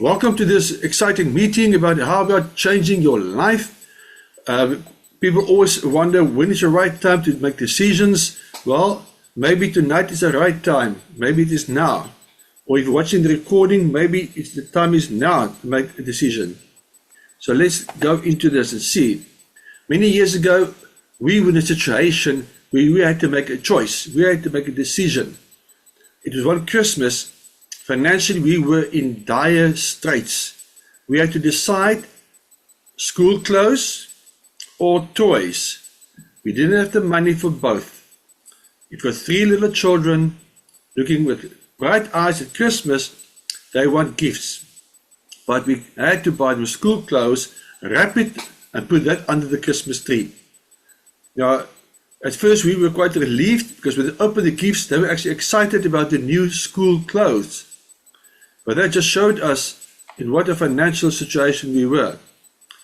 Welcome to this exciting meeting how about changing your life. People always wonder when is the right time to make decisions. Well, maybe tonight is the right time. Maybe it is now. Or if you're watching the recording, maybe the time is now to make a decision. So let's go into this and see. Many years ago, we were in a situation where we had to make a choice. We had to make a decision. It was one Christmas. Financially, we were in dire straits. We had to decide school clothes or toys. We didn't have the money for both. It was three little children looking with bright eyes at Christmas. They want gifts. But we had to buy them school clothes, wrap it, and put that under the Christmas tree. Now, at first we were quite relieved because when they opened the gifts, they were actually excited about the new school clothes. But that just showed us in what a financial situation we were.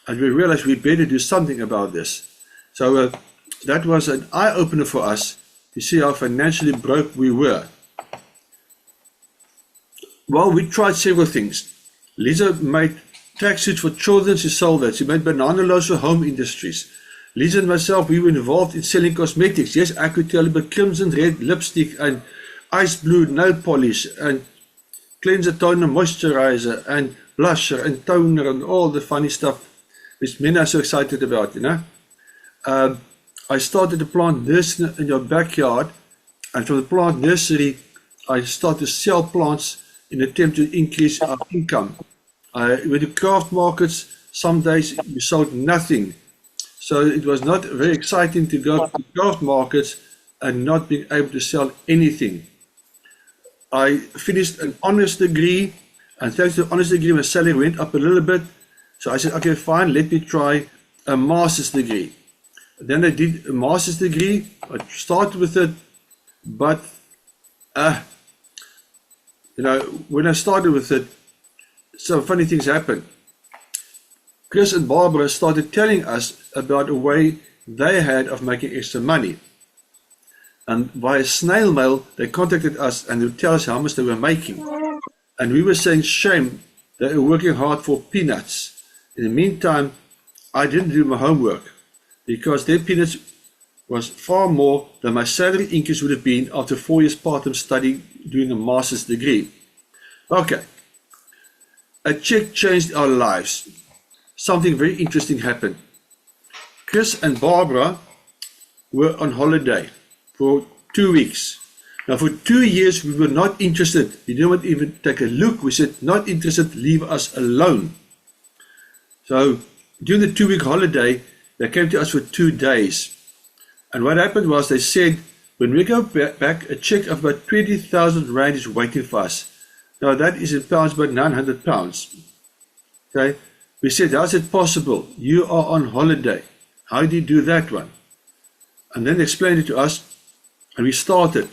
And we realized we better do something about this. So that was an eye-opener for us to see how financially broke we were. Well, we tried several things. Lisa made tracksuits for children. She sold that. She made banana loaves for home industries. Lisa and myself, we were involved in selling cosmetics. Yes, I could tell you about crimson red lipstick and ice blue nail polish and cleanser, toner, moisturizer, and blusher, and toner, and all the funny stuff which men are so excited about, you know. I started to plant this in your backyard, and from the plant nursery, I started to sell plants in an attempt to increase our income. With the craft markets, some days we sold nothing. So it was not very exciting to go to craft markets and not being able to sell anything. I finished an honors degree, and thanks to the honors degree, my salary went up a little bit. So I said, okay, fine, let me try a master's degree. Then I did a master's degree. I started with it, but when I started with it, some funny things happened. Chris and Barbara started telling us about a way they had of making extra money. And via snail mail, they contacted us and they would tell us how much they were making. And we were saying, shame, they were working hard for peanuts. In the meantime, I didn't do my homework because their peanuts was far more than my salary increase would have been after 4 years part-time study doing a master's degree. Okay, a check changed our lives. Something very interesting happened. Chris and Barbara were on holiday for 2 weeks. Now for 2 years we were not interested. We didn't even take a look. We said, not interested, leave us alone. So during the 2-week holiday, they came to us for 2 days. And what happened was they said, when we go back, a check of about 20,000 Rand is waiting for us. Now that is in pounds about 900 pounds. Okay. We said, how is it possible? You are on holiday. How do you do that one? And then they explained it to us, and we started.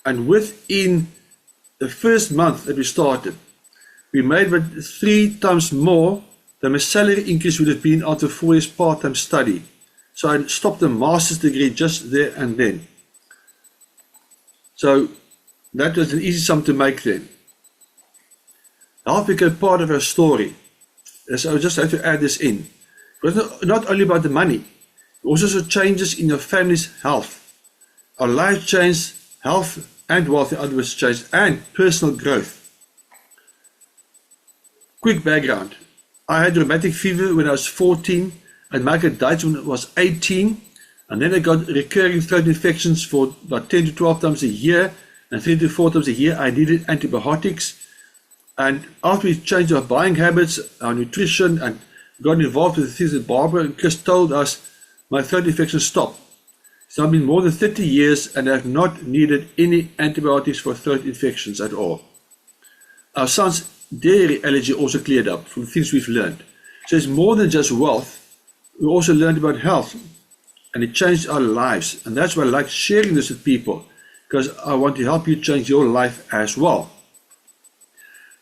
And within the first month that we started, we made about 3 times more than my salary increase would have been after 4 years part-time study. So I stopped the master's degree just there and then. So that was an easy sum to make then. Now became part of our story. So I just have to add this in. It was not only about the money, it also saw changes in your family's health. Our life changed, health and wealth in other words changed, and personal growth. Quick background. I had rheumatic fever when I was 14, and Michael died when I was 18, and then I got recurring throat infections for about 10 to 12 times a year, and 3 to 4 times a year I needed antibiotics. And after we changed our buying habits, our nutrition, and got involved with the things that Barbara and Chris told us, my throat infection stopped. It's now been more than 30 years and I have not needed any antibiotics for throat infections at all. Our son's dairy allergy also cleared up from things we've learned. So it's more than just wealth. We also learned about health, and it changed our lives. And that's why I like sharing this with people, because I want to help you change your life as well.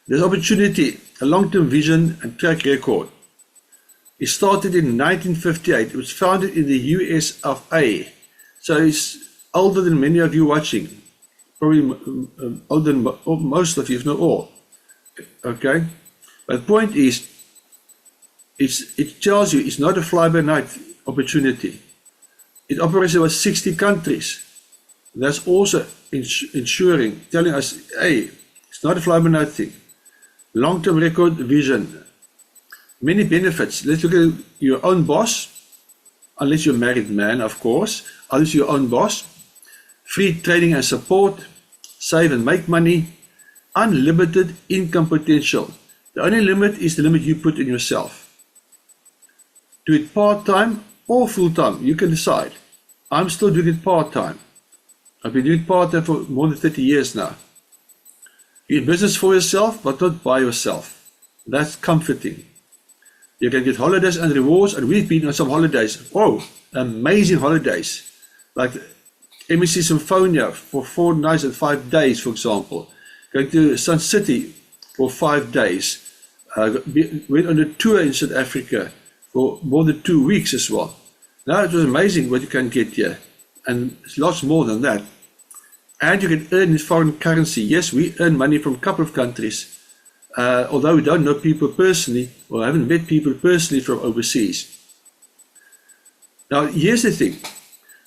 This opportunity, a long-term vision and track record. It started in 1958. It was founded in the US of A. So it's older than many of you watching. Probably older than most of you, if not all. Okay? But the point is, it tells you it's not a fly-by-night opportunity. It operates in about 60 countries. That's also ensuring, telling us, hey, it's not a fly-by-night thing. Long-term record vision. Many benefits. Let's look at your own boss, unless you're a married man, of course, unless you're your own boss. Free training and support, save and make money, unlimited income potential. The only limit is the limit you put in yourself. Do it part-time or full-time, you can decide. I'm still doing it part-time. I've been doing part-time for more than 30 years now. You're in business for yourself, but not by yourself. That's comforting. You can get holidays and rewards, and we've been on some holidays. Oh, amazing holidays. Like MSC Symphonia for 4 nights and 5 days, for example. Going to Sun City for 5 days. Went on a tour in South Africa for more than 2 weeks as well. Now it was amazing what you can get here. And it's lots more than that. And you can earn in foreign currency. Yes, we earn money from a couple of countries. Although we don't know people personally, or haven't met people personally from overseas. Now, here's the thing.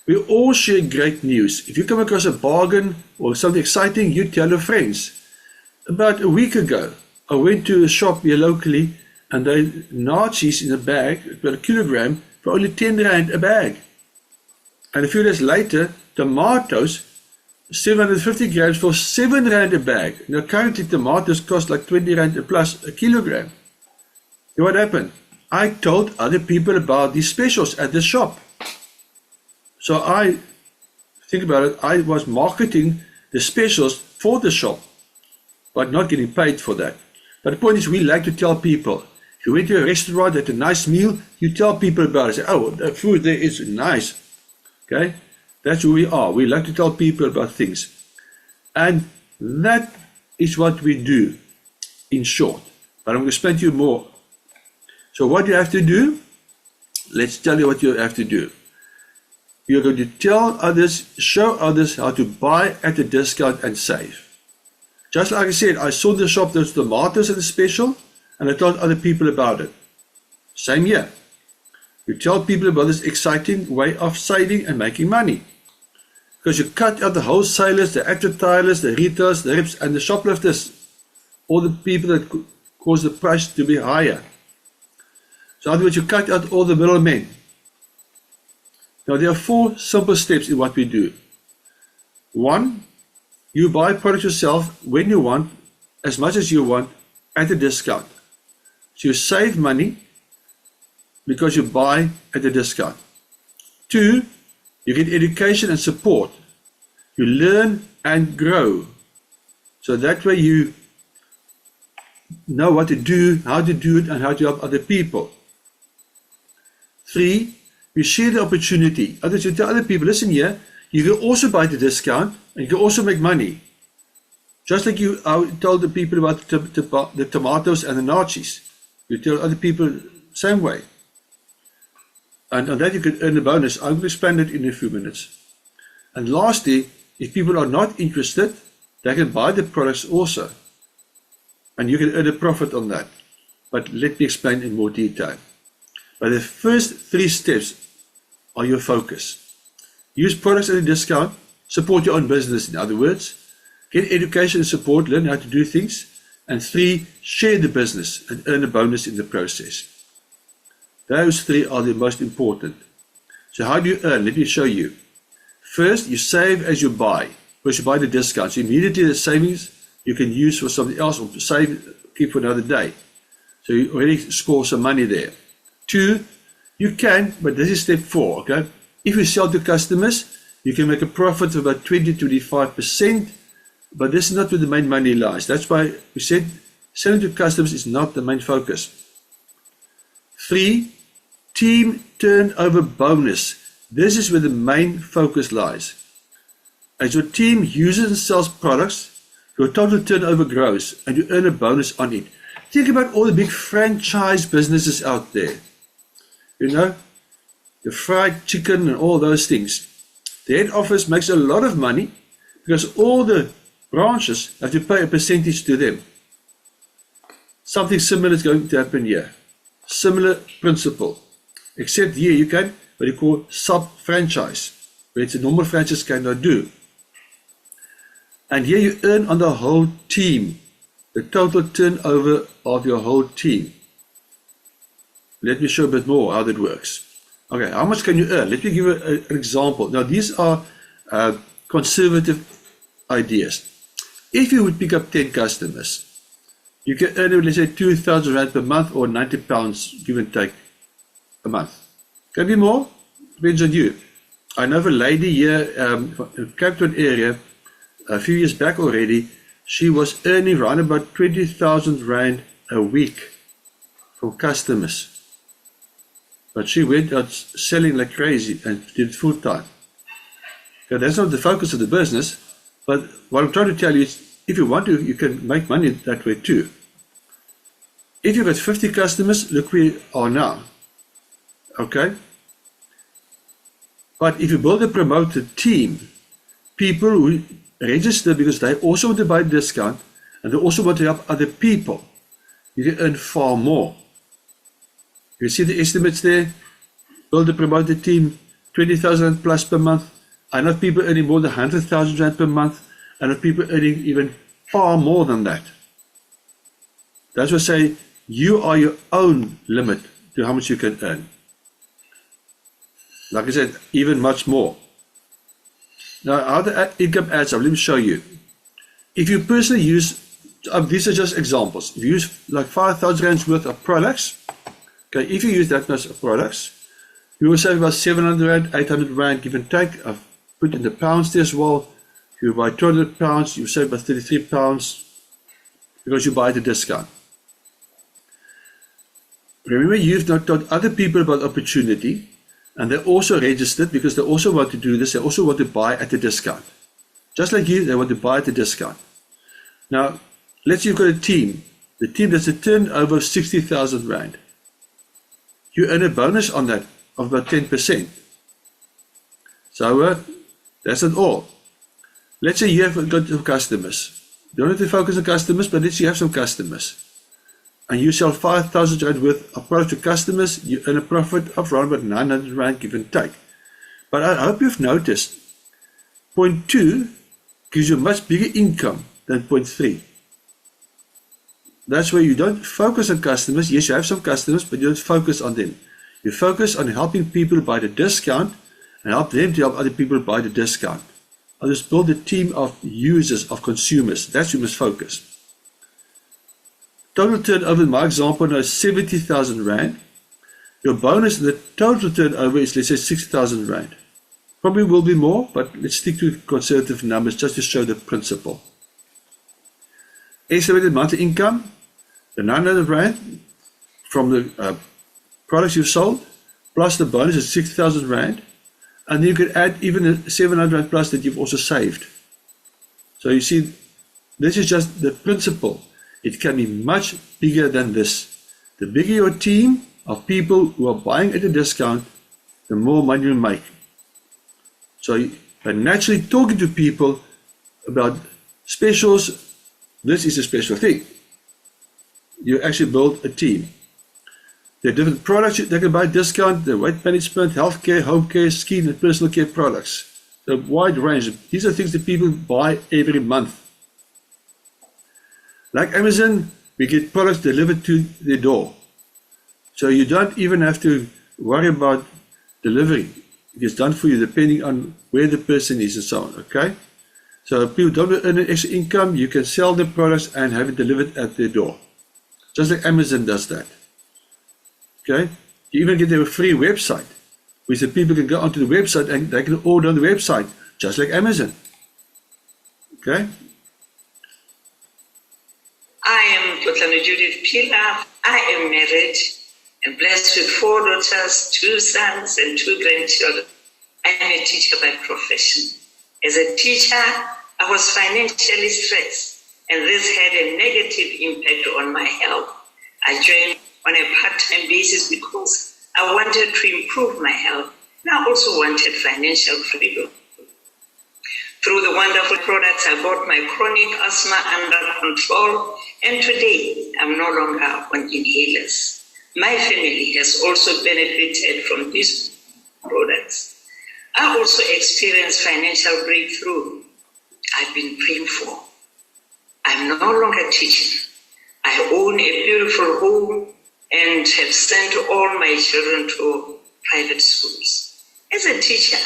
We all share great news. If you come across a bargain or something exciting, you tell your friends. About a week ago, I went to a shop here locally, and they had Nazis in a bag, about a kilogram, for only 10 Rand a bag. And a few days later, tomatoes, 750 grams for 7 Rand a bag. Now currently tomatoes cost like 20 Rand plus a kilogram. And what happened? I told other people about these specials at the shop. So think about it, I was marketing the specials for the shop, but not getting paid for that. But the point is, we like to tell people. If you went to a restaurant, at a nice meal, you tell people about it. Say, oh, the food there is nice. Okay? That's who we are. We like to tell people about things. And that is what we do, in short. But I'm going to explain to you more. So what do you have to do? Let's tell you what you have to do. You're going to tell others, show others how to buy at a discount and save. Just like I said, I saw the shop, those tomatoes at a special, and I told other people about it. Same here. You tell people about this exciting way of saving and making money. Because you cut out the wholesalers, the advertisers, the retailers, the reps, and the shoplifters. All the people that cause the price to be higher. So in other words, you cut out all the middlemen. Now there are 4 simple steps in what we do. 1, you buy products yourself when you want, as much as you want, at a discount. So you save money because you buy at a discount. 2, you get education and support. You learn and grow. So that way you know what to do, how to do it, and how to help other people. 3, you share the opportunity. Others, you tell other people, listen here, you can also buy the discount and you can also make money. Just like I told the people about the tomatoes and the Nazis. You tell other people same way. And on that you can earn a bonus. I will explain it in a few minutes. And lastly, if people are not interested, they can buy the products also. And you can earn a profit on that. But let me explain in more detail. But the first 3 steps are your focus. Use products at a discount, support your own business, in other words. Get education and support, learn how to do things. And 3, share the business and earn a bonus in the process. Those 3 are the most important. So how do you earn? Let me show you. First, you save as you buy. First, you buy the discount. So immediately the savings you can use for something else or save, keep for another day. So you already score some money there. 2, you can, but this is step 4, okay? If you sell to customers, you can make a profit of about 20-25%, but this is not where the main money lies. That's why we said selling to customers is not the main focus. 3, team turnover bonus. This is where the main focus lies. As your team uses and sells products, your total turnover grows and you earn a bonus on it. Think about all the big franchise businesses out there. You know, the fried chicken and all those things. The head office makes a lot of money because all the branches have to pay a percentage to them. Something similar is going to happen here. Similar principle. Except here you can what you call sub-franchise, which a normal franchise cannot do. And here you earn on the whole team, the total turnover of your whole team. Let me show a bit more how that works. Okay, how much can you earn? Let me give you an example. Now these are conservative ideas. If you would pick up 10 customers, you can earn, let's say, 2,000 Rand per month or 90 pounds, give and take, a month. Can be more, depends on you. I know of a lady here in Cape Town area, a few years back already, she was earning around about 20,000 Rand a week from customers. But she went out selling like crazy and did full time. Okay, that's not the focus of the business, but what I'm trying to tell you is, if you want to, you can make money that way too. If you've got 50 customers, look where you are now. Okay? But if you build a promoted team, people who register because they also want to buy a discount and they also want to help other people, you can earn far more. You see the estimates there? Build a promoted team, 20,000 plus per month. I know people earning more than 100,000 Rand per month. I know people earning even far more than that. That's why I say you are your own limit to how much you can earn. Like I said, even much more. Now, how the income adds up, let me show you. If you personally use, these are just examples. If you use like 5,000 Rands worth of products, okay, if you use that much of products, you will save about 700 Rand, 800 Rand, give and take. I've put in the pounds there as well. If you buy 200 pounds, you save about 33 pounds because you buy the discount. Remember, you've not told other people about opportunity, and they're also registered because they also want to do this. They also want to buy at the discount. Just like you, they want to buy at the discount. Now, let's say you've got a team. The team does a turnover of 60,000 Rand. You earn a bonus on that of about 10%. So that's not all. Let's say you have got some customers. You don't have to focus on customers, but let's say you have some customers. And you sell 5,000 Rand worth of product to customers, you earn a profit of around about 900 Rand, give and take. But I hope you've noticed, point 2 gives you a much bigger income than point 3. That's where you don't focus on customers. Yes, you have some customers, but you don't focus on them. You focus on helping people buy the discount and help them to help other people buy the discount. I'll just build a team of users, of consumers. That's where you must focus. Total turnover in my example now is 70,000 Rand. Your bonus in the total turnover is, let's say, 6,000 Rand. Probably will be more, but let's stick to conservative numbers just to show the principle. Estimated monthly income, the 900 Rand from the products you've sold, plus the bonus is 6,000 Rand. And you can add even the 700 Rand plus that you've also saved. So you see, this is just the principle. It can be much bigger than this. The bigger your team of people who are buying at a discount, the more money you make. So by naturally talking to people about specials, this is a special thing. You actually build a team. There are different products they can buy discount, the weight management, healthcare, home care, skin and personal care products. A wide range. These are things that people buy every month. Like Amazon, we get products delivered to their door. So you don't even have to worry about delivery. It is done for you depending on where the person is and so on, okay? So if people don't earn an extra income, you can sell the products and have it delivered at their door. Just like Amazon does that. Okay? You even get a free website, which the people can go onto the website and they can order on the website, just like Amazon. Okay? I am Dr. Judith Pila. I am married and blessed with 4 daughters, 2 sons, and 2 grandchildren. I am a teacher by profession. As a teacher, I was financially stressed, and this had a negative impact on my health. I joined on a part-time basis because I wanted to improve my health, and I also wanted financial freedom. Through the wonderful products, I got my chronic asthma under control, and today I'm no longer on inhalers. My family has also benefited from these products. I also experienced financial breakthrough I've been praying for. I'm no longer teaching. I own a beautiful home and have sent all my children to private schools. As a teacher,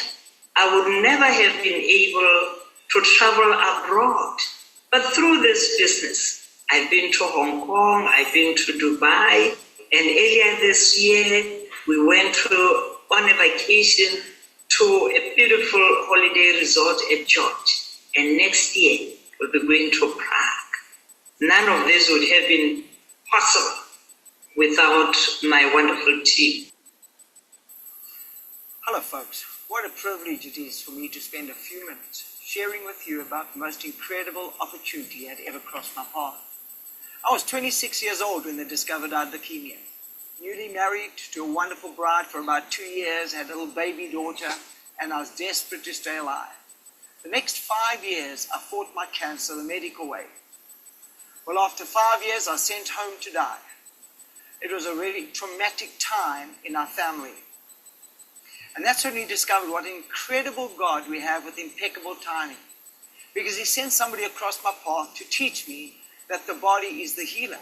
I would never have been able to travel abroad. But through this business, I've been to Hong Kong, I've been to Dubai, and earlier this year, we went on a vacation to a beautiful holiday resort at George. And next year, we'll be going to Prague. None of this would have been possible without my wonderful team. Hello folks, what a privilege it is for me to spend a few minutes sharing with you about the most incredible opportunity that ever crossed my path. I was 26 years old when they discovered I had leukemia. Newly married to a wonderful bride for about 2 years, had a little baby daughter, and I was desperate to stay alive. The next 5 years, I fought my cancer the medical way. Well, after 5 years, I was sent home to die. It was a really traumatic time in our family. And that's when we discovered what an incredible God we have with impeccable timing. Because He sent somebody across my path to teach me that the body is the healer,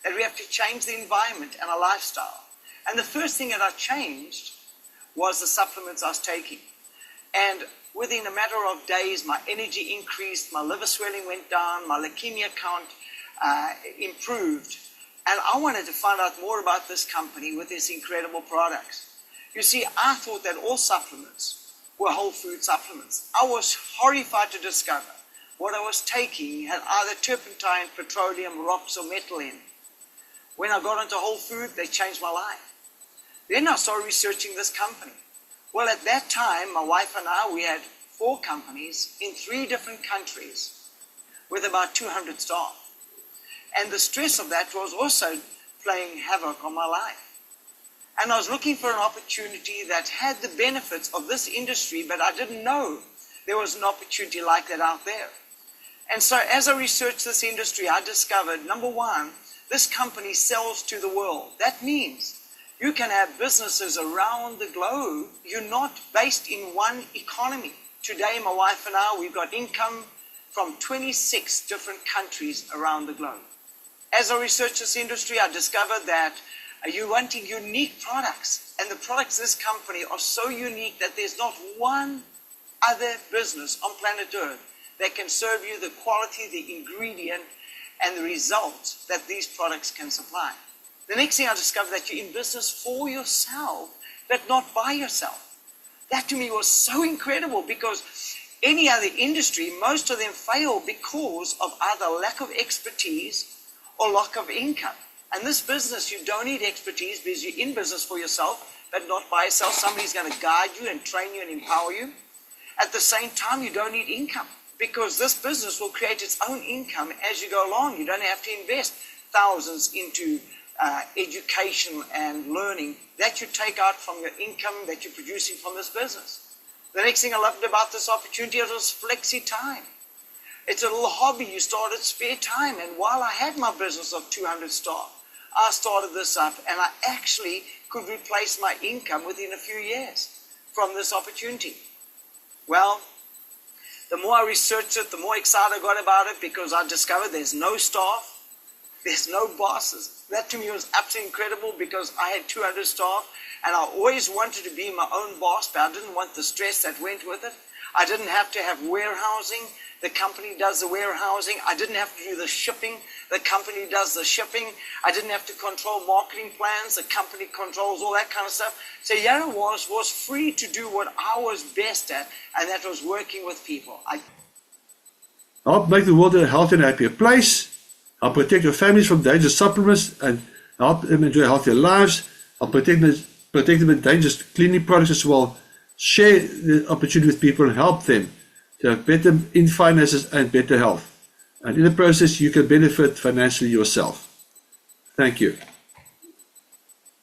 that we have to change the environment and our lifestyle. And the first thing that I changed was the supplements I was taking. And within a matter of days, my energy increased, my liver swelling went down, my leukemia count improved. And I wanted to find out more about this company with its incredible products. You see, I thought that all supplements were whole food supplements. I was horrified to discover what I was taking had either turpentine, petroleum, rocks, or metal in. When I got into whole food, they changed my life. Then I started researching this company. Well, at that time, my wife and I, we had 4 companies in 3 different countries with about 200 staff. And the stress of that was also playing havoc on my life. And I was looking for an opportunity that had the benefits of this industry, but I didn't know there was an opportunity like that out there. And so as I researched this industry, I discovered, number one, this company sells to the world. That means you can have businesses around the globe. You're not based in one economy. Today, my wife and I, we've got income from 26 different countries around the globe. As I researched this industry, I discovered that you're wanting unique products. And the products of this company are so unique that there's not one other business on planet Earth that can serve you the quality, the ingredient, and the results that these products can supply. The next thing I discovered that you're in business for yourself, but not by yourself. That to me was so incredible, because any other industry, most of them fail because of either lack of expertise or lack of income. And this business, you don't need expertise because you're in business for yourself, but not by yourself. Somebody's going to guide you and train you and empower you. At the same time, you don't need income, because this business will create its own income as you go along. You don't have to invest thousands into education and learning that you take out from your income that you're producing from this business. The next thing I loved about this opportunity was flexi time. It's a little hobby you start at spare time. And while I had my business of 200 staff, I started this up, and I actually could replace my income within a few years from this opportunity. Well, the more I researched it, the more excited I got about it, because I discovered there's no staff, there's no bosses. That to me was absolutely incredible, because I had 200 staff, and I always wanted to be my own boss, but I didn't want the stress that went with it. I didn't have to have warehousing. The company does the warehousing. I didn't have to do the shipping. The company does the shipping. I didn't have to control marketing plans. The company controls all that kind of stuff. So Yara was free to do what I was best at, and that was working with people. Help make the world a healthier and happier place. Help protect your families from dangerous supplements and help them enjoy healthier lives. Help protect them in dangerous cleaning products as well. Share the opportunity with people and help them to have better in finances and better health. And in the process, you can benefit financially yourself. Thank you.